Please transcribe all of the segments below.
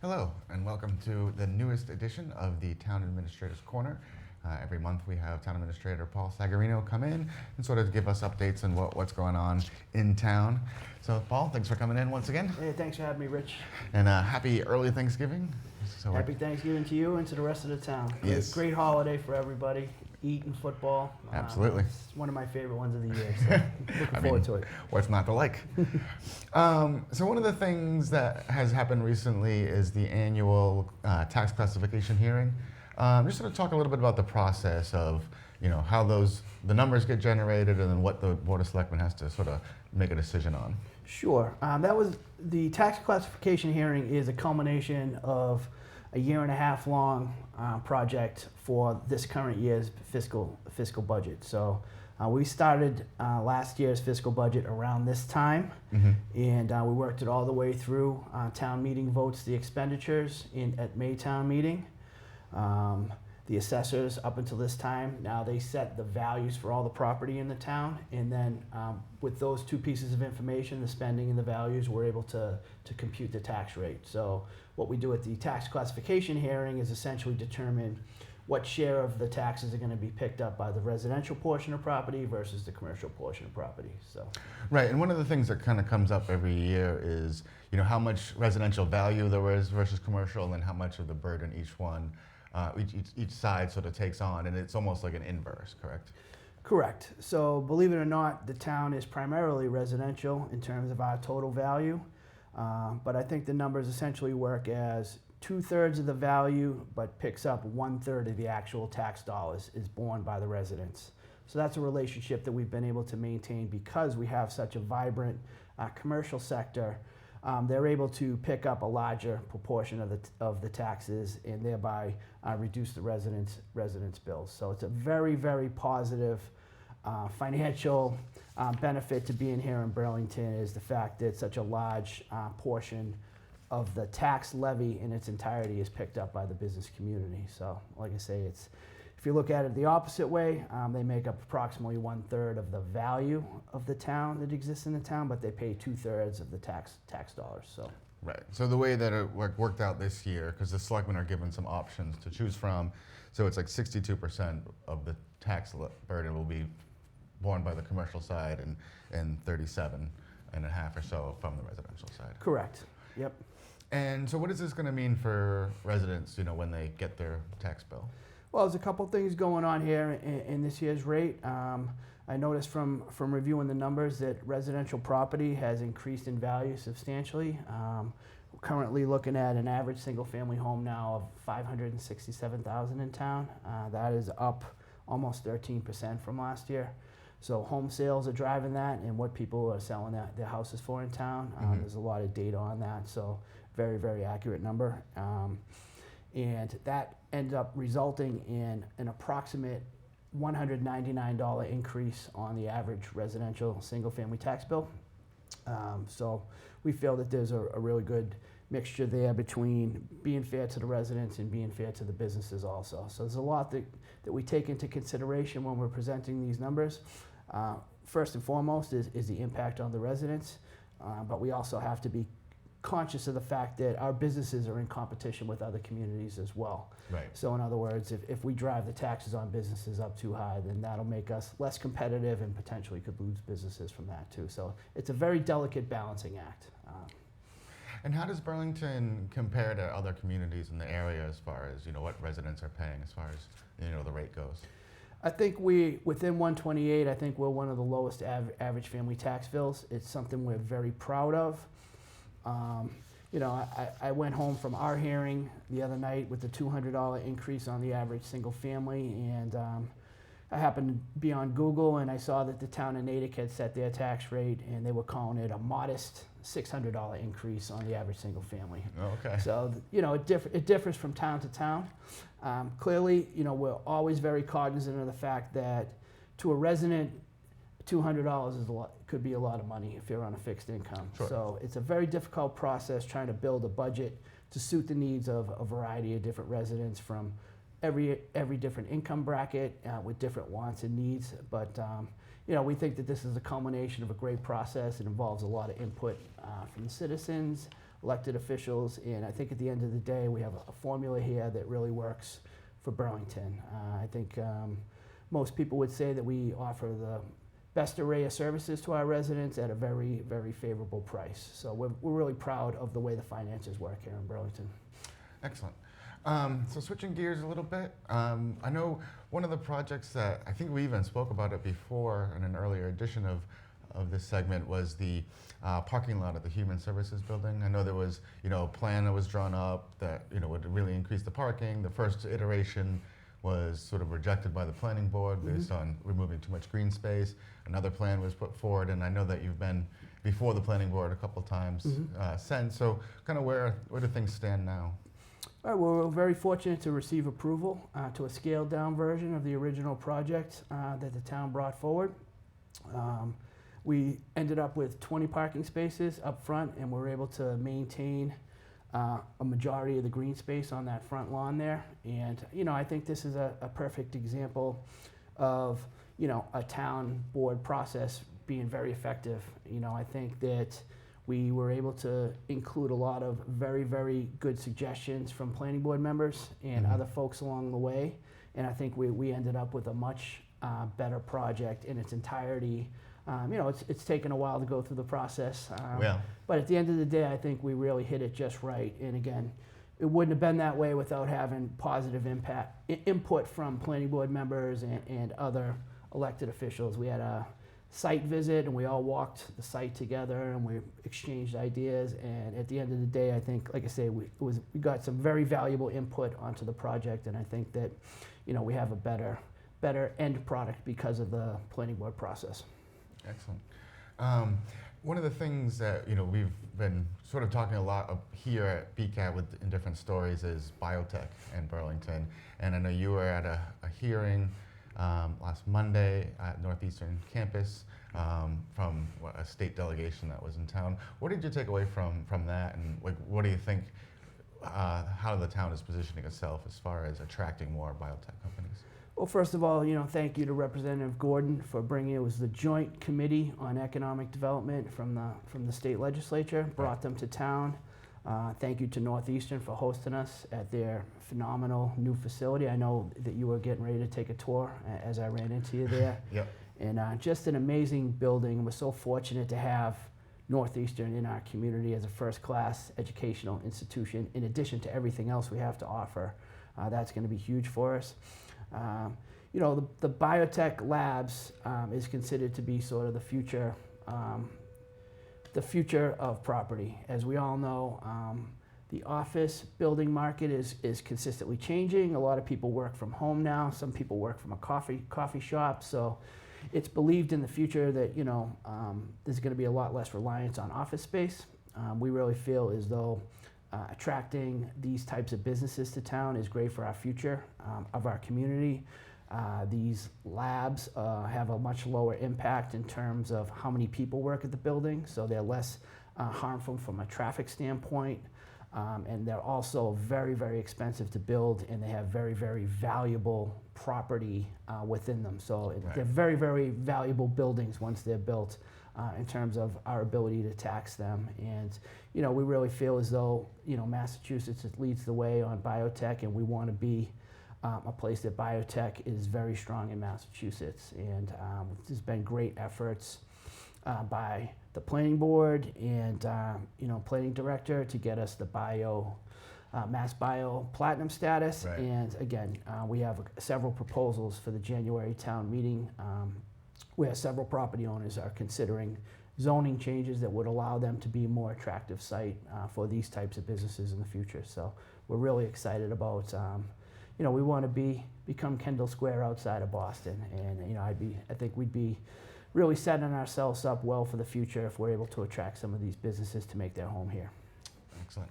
Hello, and welcome to the newest edition of the Town Administrator's Corner. Every month we have Town Administrator Paul Sagarino come in and sort of give us updates on what's going on in town. So, Paul, thanks for coming in once again. Hey, thanks for having me, Rich. And happy early Thanksgiving. Happy Thanksgiving to you and to the rest of the town. Yes. Great holiday for everybody. Eating football. Absolutely. It's one of my favorite ones of the year, so looking forward to it. What's not to like? So one of the things that has happened recently is the annual tax classification hearing. Just sort of talk a little bit about the process of, how the numbers get generated and then what the Board of Selectmen has to sort of make a decision on. Sure. That was the tax classification hearing is a culmination of a 1.5 year long project for this current year's fiscal budget. So we started last year's fiscal budget around this time, and we worked it all the way through town meeting votes, the expenditures at May town meeting. The assessors up until this time, now they set the values for all the property in the town, and then with those two pieces of information, the spending and the values, we're able to compute the tax rate. So what we do at the tax classification hearing is essentially determine what share of the taxes are going to be picked up by the residential portion of property versus the commercial portion of property. So, right, and one of the things that kind of comes up every year is, how much residential value there is versus commercial, and how much of the burden each side sort of takes on, and it's almost like an inverse, correct? Correct. So believe it or not, the town is primarily residential in terms of our total value, but I think the numbers essentially work as 2/3 of the value, but picks up 1/3 of the actual tax dollars is borne by the residents. So that's a relationship that we've been able to maintain because we have such a vibrant commercial sector. They're able to pick up a larger proportion of the taxes and thereby reduce the residents' bills. So it's a very, very positive financial benefit to being here in Burlington is the fact that such a large portion of the tax levy in its entirety is picked up by the business community. So like I say, if you look at it the opposite way, they make up approximately 1/3 of the value of the town that exists in the town, but they pay 2/3 of the tax dollars. So. Right. So the way that it worked out this year, because the selectmen are given some options to choose from, so it's like 62% of the tax burden will be borne by the commercial side, and 37.5% or so from the residential side. Correct. Yep. And so what is this going to mean for residents, when they get their tax bill? Well, there's a couple things going on here in this year's rate. I noticed from reviewing the numbers that residential property has increased in value substantially. We're currently looking at an average single-family home now of $567,000 in town. That is up almost 13% from last year. So home sales are driving that, and what people are selling their houses for in town. There's a lot of data on that, so very, very accurate number. And that ended up resulting in an approximate $199 increase on the average residential single-family tax bill. So we feel that there's a really good mixture there between being fair to the residents and being fair to the businesses also. So there's a lot that we take into consideration when we're presenting these numbers. First and foremost is the impact on the residents, but we also have to be conscious of the fact that our businesses are in competition with other communities as well. Right. So in other words, if we drive the taxes on businesses up too high, then that'll make us less competitive and potentially could lose businesses from that too. So it's a very delicate balancing act. And how does Burlington compare to other communities in the area as far as, what residents are paying as far as, the rate goes? I think within 128, I think we're one of the lowest average family tax bills. It's something we're very proud of. I went home from our hearing the other night with the $200 increase on the average single family, and I happened to be on Google and I saw that the town of Natick had set their tax rate, and they were calling it a modest $600 increase on the average single family. Okay. So it differs from town to town. Clearly, we're always very cognizant of the fact that to a resident, $200 is could be a lot of money if you're on a fixed income. Sure. So it's a very difficult process trying to build a budget to suit the needs of a variety of different residents from every different income bracket with different wants and needs. But we think that this is a culmination of a great process. It involves a lot of input from the citizens, elected officials, and I think at the end of the day, we have a formula here that really works for Burlington. I think most people would say that we offer the best array of services to our residents at a very, very favorable price. So we're really proud of the way the finances work here in Burlington. Excellent. So switching gears a little bit, I know one of the projects that I think we even spoke about it before in an earlier edition of this segment was the parking lot at the Human Services Building. I know there was, a plan that was drawn up that, would really increase the parking. The first iteration was sort of rejected by the planning board based on removing too much green space. Another plan was put forward, and I know that you've been before the planning board a couple of times since. So kind of where do things stand now? All right, well, we're very fortunate to receive approval to a scaled down version of the original project that the town brought forward. We ended up with 20 parking spaces up front, and we're able to maintain a majority of the green space on that front lawn there. And, I think this is a perfect example of, a town board process being very effective. I think that we were able to include a lot of very, very good suggestions from planning board members and other folks along the way. And I think we ended up with a much better project in its entirety. It's taken a while to go through the process. But at the end of the day, I think we really hit it just right. And again, it wouldn't have been that way without having positive input from planning board members and other elected officials. We had a site visit, and we all walked the site together, and we exchanged ideas. And at the end of the day, I think, like I say, we got some very valuable input onto the project, and I think that, we have a better end product because of the planning board process. Excellent. One of the things that we've been sort of talking a lot here at BCAT in different stories is biotech in Burlington, and I know you were at a hearing last Monday at Northeastern campus from a state delegation that was in town. What did you take away from that, and what do you think how the town is positioning itself as far as attracting more biotech companies? Well, first of all, thank you to Representative Gordon for bringing, it was the Joint Committee on Economic Development from the state legislature, brought them to town. Thank you to Northeastern for hosting us at their phenomenal new facility. I know that you were getting ready to take a tour as I ran into you there. Yep. And just an amazing building. We're so fortunate to have Northeastern in our community as a first-class educational institution, in addition to everything else we have to offer. That's going to be huge for us. The biotech labs is considered to be sort of the future of property. As we all know, the office building market is consistently changing. A lot of people work from home now. Some people work from a coffee shop. So it's believed in the future that there's going to be a lot less reliance on office space. We really feel as though attracting these types of businesses to town is great for our future of our community. These labs have a much lower impact in terms of how many people work at the building, so they're less harmful from a traffic standpoint. And they're also very, very expensive to build, and they have very, very valuable property within them. So they're very, very valuable buildings once they're built. In terms of our ability to tax them. And, we really feel as though, Massachusetts leads the way on biotech, and we want to be a place that biotech is very strong in Massachusetts. And there's been great efforts by the planning board and, planning director to get us the Mass Bio Platinum status. Right. And again, we have several proposals for the January town meeting where several property owners are considering zoning changes that would allow them to be a more attractive site for these types of businesses in the future. So we're really excited about, we want to become Kendall Square outside of Boston. And, I think we'd be really setting ourselves up well for the future if we're able to attract some of these businesses to make their home here. Excellent.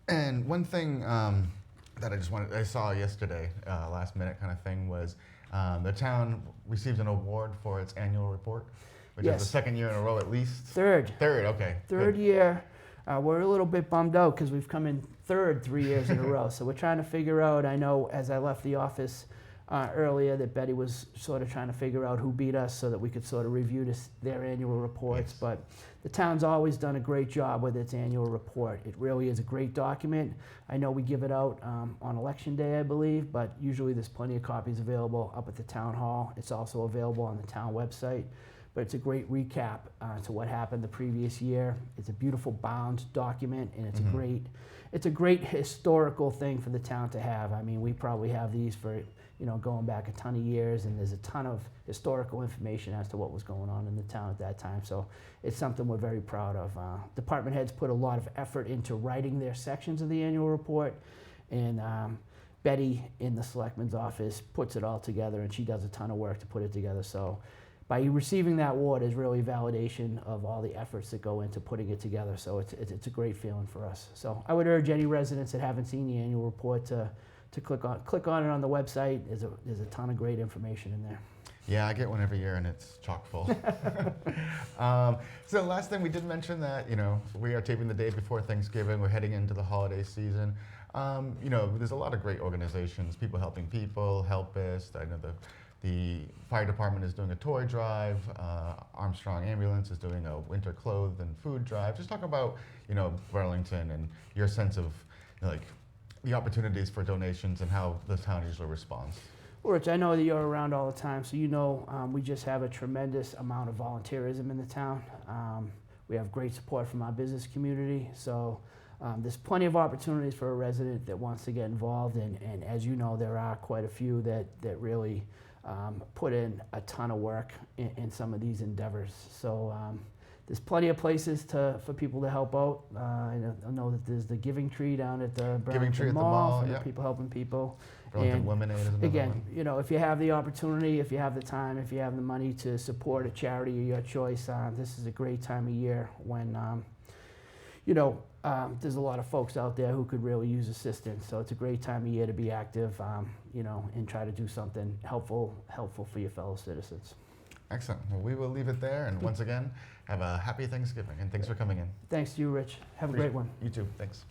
And one thing that I saw yesterday, last minute kind of thing, was the town received an award for its annual report, which is the second year in a row at least. Third, okay. Third year. We're a little bit bummed out because we've come in third 3 years in a row. So we're trying to figure out, I know as I left the office earlier that Betty was sort of trying to figure out who beat us so that we could sort of review their annual reports. Yes. But the town's always done a great job with its annual report. It really is a great document. I know we give it out on Election Day, I believe, but usually there's plenty of copies available up at the town hall. It's also available on the town website. But it's a great recap to what happened the previous year. It's a beautiful bound document, and it's a great historical thing for the town to have. I mean, we probably have these for going back a ton of years, and there's a ton of historical information as to what was going on in the town at that time. So it's something we're very proud of. Department heads put a lot of effort into writing their sections of the annual report, and Betty in the selectman's office puts it all together, and she does a ton of work to put it together. So by you receiving that award is really validation of all the efforts that go into putting it together. So it's a great feeling for us. So I would urge any residents that haven't seen the annual report to click on it on the website. There's a ton of great information in there. Yeah, I get one every year and it's chock full. So last thing, we did mention that, we are taping the day before Thanksgiving. We're heading into the holiday season. There's a lot of great organizations, people helping people, Helpist. I know the fire department is doing a toy drive. Armstrong Ambulance is doing a winter clothes and food drive. Just talk about, Burlington and your sense of, the opportunities for donations and how the town usually responds. Well, Rich, I know that you're around all the time, so we just have a tremendous amount of volunteerism in the town. We have great support from our business community, so there's plenty of opportunities for a resident that wants to get involved, and as you know, there are quite a few that really put in a ton of work in some of these endeavors. So there's plenty of places for people to help out. I know that there's the Giving Tree down at the Burlington Mall for the people helping people. Burlington Lemonade is another again, one. if you have the opportunity, if you have the time, if you have the money to support a charity of your choice, this is a great time of year when there's a lot of folks out there who could really use assistance. So it's a great time of year to be active, and try to do something helpful for your fellow citizens. Excellent. Well, we will leave it there. And once again, have a happy Thanksgiving. And thanks for coming in. Thanks to you, Rich. Have a great one. You too. Thanks.